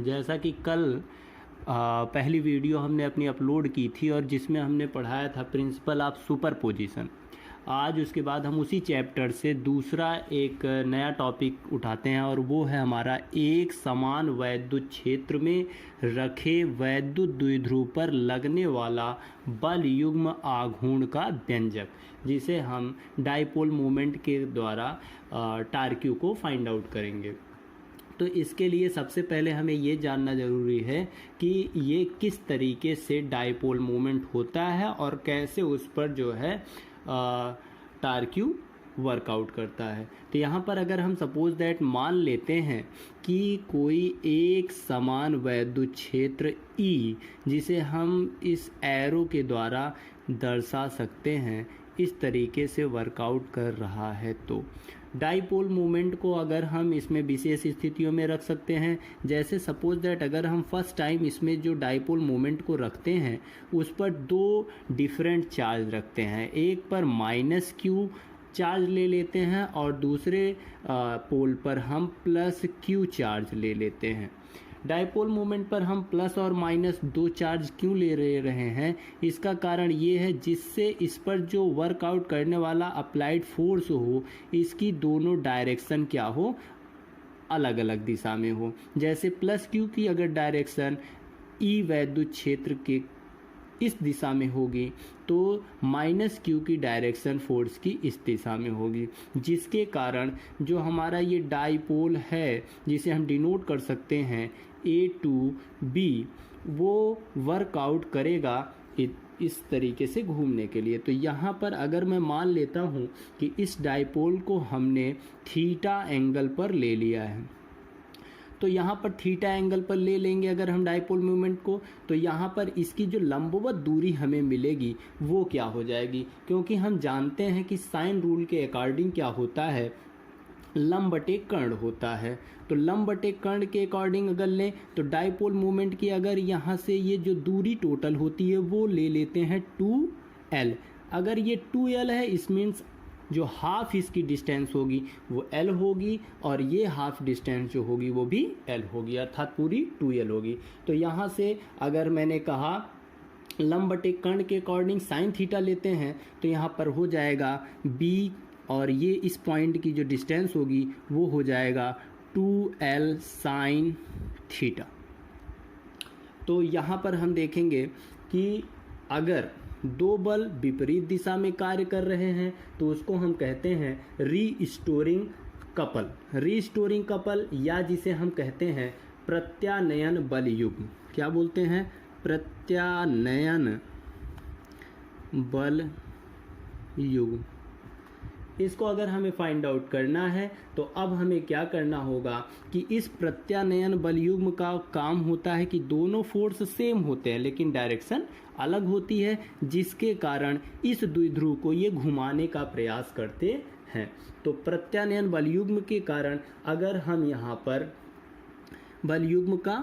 जैसा कि कल पहली वीडियो हमने अपनी अपलोड की थी और जिसमें हमने पढ़ाया था प्रिंसिपल ऑफ सुपरपोजिशन। आज उसके बाद हम उसी चैप्टर से दूसरा एक नया टॉपिक उठाते हैं और वो है हमारा एक समान वैद्युत क्षेत्र में रखे वैद्युत द्विध्रुव पर लगने वाला बल युग्म आघूर्ण का व्यंजक, जिसे हम डाइपोल मोमेंट के द्वारा टार्क्यू को फाइंड आउट करेंगे। तो इसके लिए सबसे पहले हमें ये जानना ज़रूरी है कि ये किस तरीके से डाइपोल मोमेंट होता है और कैसे उस पर जो है टार्क्यू वर्कआउट करता है। तो यहाँ पर अगर हम सपोज दैट मान लेते हैं कि कोई एक समान वैद्युत क्षेत्र E, जिसे हम इस एरो के द्वारा दर्शा सकते हैं, इस तरीके से वर्कआउट कर रहा है, तो डाइपोल मोमेंट को अगर हम इसमें विशेष स्थितियों में रख सकते हैं। जैसे सपोज दैट अगर हम फर्स्ट टाइम इसमें जो डाइपोल मोमेंट को रखते हैं उस पर दो डिफरेंट चार्ज रखते हैं, एक पर -q चार्ज ले लेते हैं और दूसरे पोल पर हम +q चार्ज ले लेते हैं। डाइपोल मोमेंट पर हम प्लस और माइनस दो चार्ज क्यों ले रहे हैं, इसका कारण ये है जिससे इस पर जो वर्कआउट करने वाला अप्लाइड फोर्स हो, इसकी दोनों डायरेक्शन क्या हो, अलग अलग दिशा में हो। जैसे +q की अगर डायरेक्शन E वैद्युत क्षेत्र के इस दिशा में होगी तो -q की डायरेक्शन फोर्स की इस दिशा में होगी, जिसके कारण जो हमारा ये डाइपोल है जिसे हम डिनोट कर सकते हैं A2B, वो वर्कआउट करेगा इस तरीके से घूमने के लिए। तो यहाँ पर अगर मैं मान लेता हूँ कि इस डाइपोल को हमने थीटा एंगल पर ले लिया है, तो यहाँ पर थीटा एंगल पर ले लेंगे अगर हम डाइपोल मोमेंट को, तो यहाँ पर इसकी जो लंबवत दूरी हमें मिलेगी वो क्या हो जाएगी, क्योंकि हम जानते हैं कि साइन रूल के अकॉर्डिंग क्या होता है, लंब बटे कर्ण होता है। तो लंब बटे कर्ण के अकॉर्डिंग अगर लें तो डाइपोल मोमेंट की अगर यहाँ से ये जो दूरी टोटल होती है वो ले लेते हैं 2l। अगर ये 2l है, इस मीन्स जो हाफ इसकी डिस्टेंस होगी वो l होगी और ये हाफ डिस्टेंस जो होगी वो भी l होगी, अर्थात पूरी 2l होगी। तो यहाँ से अगर मैंने कहा लंब बटे कर्ण के अकॉर्डिंग साइन थीटा लेते हैं तो यहाँ पर हो जाएगा b और ये इस पॉइंट की जो डिस्टेंस होगी वो हो जाएगा 2l साइन थीटा। तो यहाँ पर हम देखेंगे कि अगर दो बल विपरीत दिशा में कार्य कर रहे हैं तो उसको हम कहते हैं रीस्टोरिंग कपल। रीस्टोरिंग कपल या जिसे हम कहते हैं प्रत्यानयन बल युग्म। क्या बोलते हैं? प्रत्यानयन बल युग्म। इसको अगर हमें फाइंड आउट करना है तो अब हमें क्या करना होगा कि इस प्रत्यानयन बल युग्म का काम होता है कि दोनों फोर्स सेम होते हैं लेकिन डायरेक्शन अलग होती है, जिसके कारण इस द्विध्रुव को ये घुमाने का प्रयास करते हैं। तो प्रत्यानयन बल युग्म के कारण अगर हम यहाँ पर बल युग्म का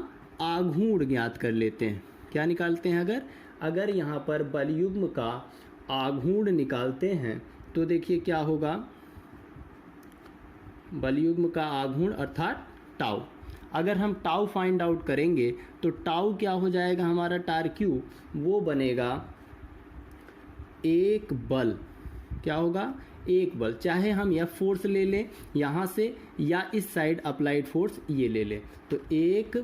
आघूर्ण ज्ञात कर लेते हैं, क्या निकालते हैं? अगर यहाँ पर बल युग्म का आघूर्ण निकालते हैं तो देखिए क्या होगा, बल युग्म का आघूर्ण अर्थात टाउ। अगर हम टाउ फाइंड आउट करेंगे तो टाउ क्या हो जाएगा हमारा टार्क्यू, वो बनेगा एक बल। क्या होगा? एक बल। चाहे हम यह फोर्स ले लें यहाँ से या इस साइड अप्लाइड फोर्स ये ले लें, तो एक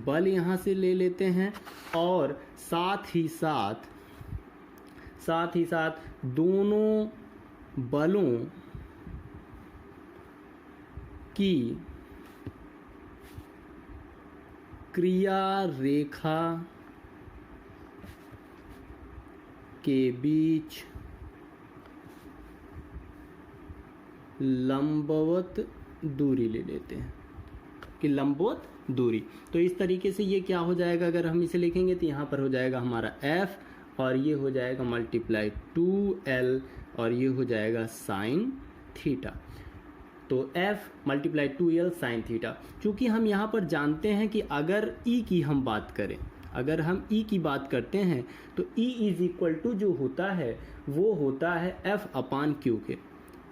बल यहाँ से ले लेते हैं और साथ ही साथ दोनों बलों की क्रिया रेखा के बीच लंबवत दूरी ले लेते हैं कि लंबवत दूरी। तो इस तरीके से ये क्या हो जाएगा, अगर हम इसे लिखेंगे तो यहाँ पर हो जाएगा हमारा f और ये हो जाएगा मल्टीप्लाई 2l और ये हो जाएगा साइन थीटा। तो f multiply 2l sine theta. चूँकि हम यहाँ पर जानते हैं कि अगर E की हम बात करें, अगर हम E की बात करते हैं तो E इज इक्वल टू जो होता है वो होता है F अपान Q के।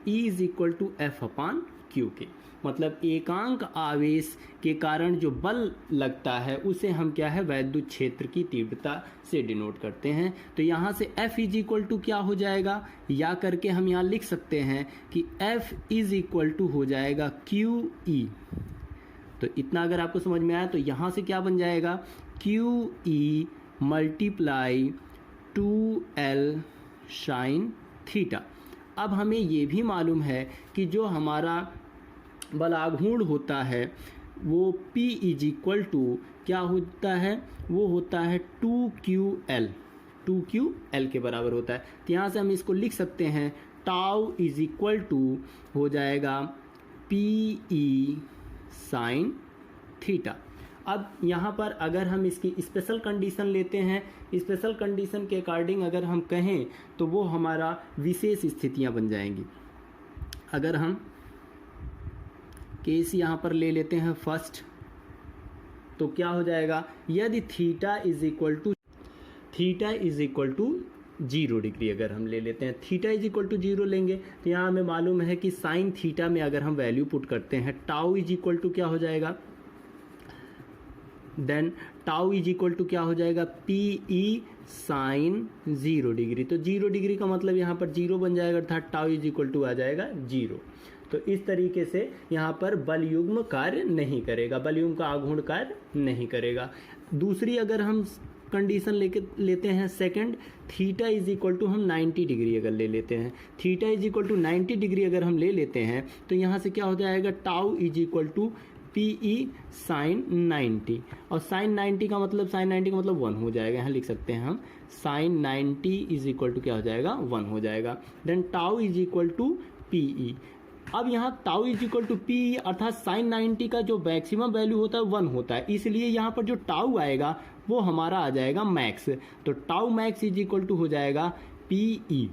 E is equal to F upon Q के। मतलब एकांक आवेश के कारण जो बल लगता है उसे हम क्या है वैद्युत क्षेत्र की तीव्रता से डिनोट करते हैं। तो यहाँ से F इज इक्वल टू क्या हो जाएगा, या करके हम यहाँ लिख सकते हैं कि F इज इक्वल टू हो जाएगा QE। तो इतना अगर आपको समझ में आया तो यहाँ से क्या बन जाएगा QE multiply 2L sine theta. अब हमें ये भी मालूम है कि जो हमारा बलाघूर्ण होता है वो P इज इक्वल टू क्या होता है, वो होता है 2QL, 2QL के बराबर होता है। तो यहाँ से हम इसको लिख सकते हैं टाउ इज इक्वल टू हो जाएगा PE साइन थीटा। अब यहाँ पर अगर हम इसकी स्पेशल कंडीशन लेते हैं, स्पेशल कंडीशन के अकॉर्डिंग अगर हम कहें तो वो हमारा विशेष स्थितियाँ बन जाएंगी। अगर हम केस यहाँ पर ले लेते हैं फर्स्ट, तो क्या हो जाएगा, यदि theta is equal to 0 degree अगर हम ले लेते हैं, थीटा इज इक्वल टू 0 लेंगे तो यहाँ हमें मालूम है कि साइन थीटा में अगर हम वैल्यू पुट करते हैं टाउ इज इक्वल टू क्या हो जाएगा, then tau is equal to क्या हो जाएगा PE साइन 0 डिग्री। तो 0 डिग्री का मतलब यहाँ पर 0 बन जाएगा, अर्थात टाउ इज इक्वल टू आ जाएगा 0। तो इस तरीके से यहाँ पर बल युग्म कार्य नहीं करेगा, बल युग्म का आघूर्ण कार्य नहीं करेगा। दूसरी अगर हम कंडीशन लेते हैं second, theta is equal to हम 90 डिग्री अगर ले लेते हैं, theta is equal to 90 degree अगर हम ले लेते हैं तो यहाँ से क्या हो जाएगा tau is equal to PE sine 90, और साइन 90 का मतलब 1 हो जाएगा, यहाँ लिख सकते हैं हम साइन 90 इज इक्वल टू क्या हो जाएगा 1 हो जाएगा। Then tau is equal to PE। अब यहाँ tau is equal to PE अर्थात साइन 90 का जो मैक्सिमम वैल्यू होता है 1 होता है, इसलिए यहाँ पर जो टाउ आएगा वो हमारा आ जाएगा मैक्स। तो tau max is equal to हो जाएगा PE,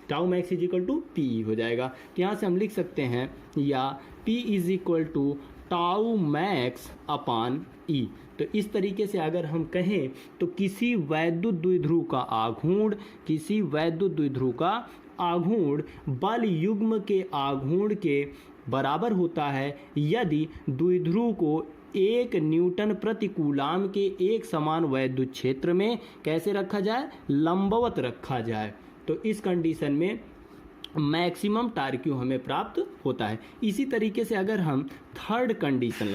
tau max is equal to PE हो जाएगा। तो यहाँ से हम लिख सकते हैं या P is equal to tau max upon E। तो इस तरीके से अगर हम कहें तो किसी वैद्युत द्विध्रुव का आघूर्ण बल युग्म के आघूर्ण के बराबर होता है यदि द्विध्रुव को 1 न्यूटन प्रति कूलाम के एक समान वैद्युत क्षेत्र में कैसे रखा जाए, लंबवत रखा जाए। तो इस कंडीशन में मैक्सिमम टार्क हमें प्राप्त होता है। इसी तरीके से अगर हम थर्ड कंडीशन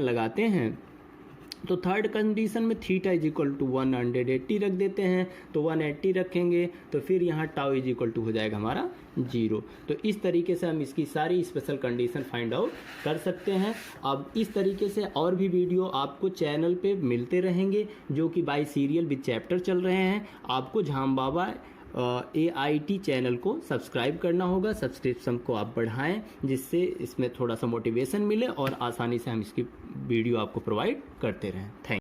लगाते हैं तो थर्ड कंडीशन में थीटा इज इक्वल टू 180 रख देते हैं, तो 180 रखेंगे तो फिर यहाँ टाउ इज इक्वल टू हो जाएगा हमारा 0। तो इस तरीके से हम इसकी सारी स्पेशल कंडीशन फाइंड आउट कर सकते हैं। अब इस तरीके से और भी वीडियो आपको चैनल पे मिलते रहेंगे जो कि बाय सीरियल विद चैप्टर चल रहे हैं। आपको झामबाबा AIT चैनल को सब्सक्राइब करना होगा, सब्सक्रिप्शन को आप बढ़ाएं जिससे इसमें थोड़ा सा मोटिवेशन मिले और आसानी से हम इसकी वीडियो आपको प्रोवाइड करते रहें। थैंक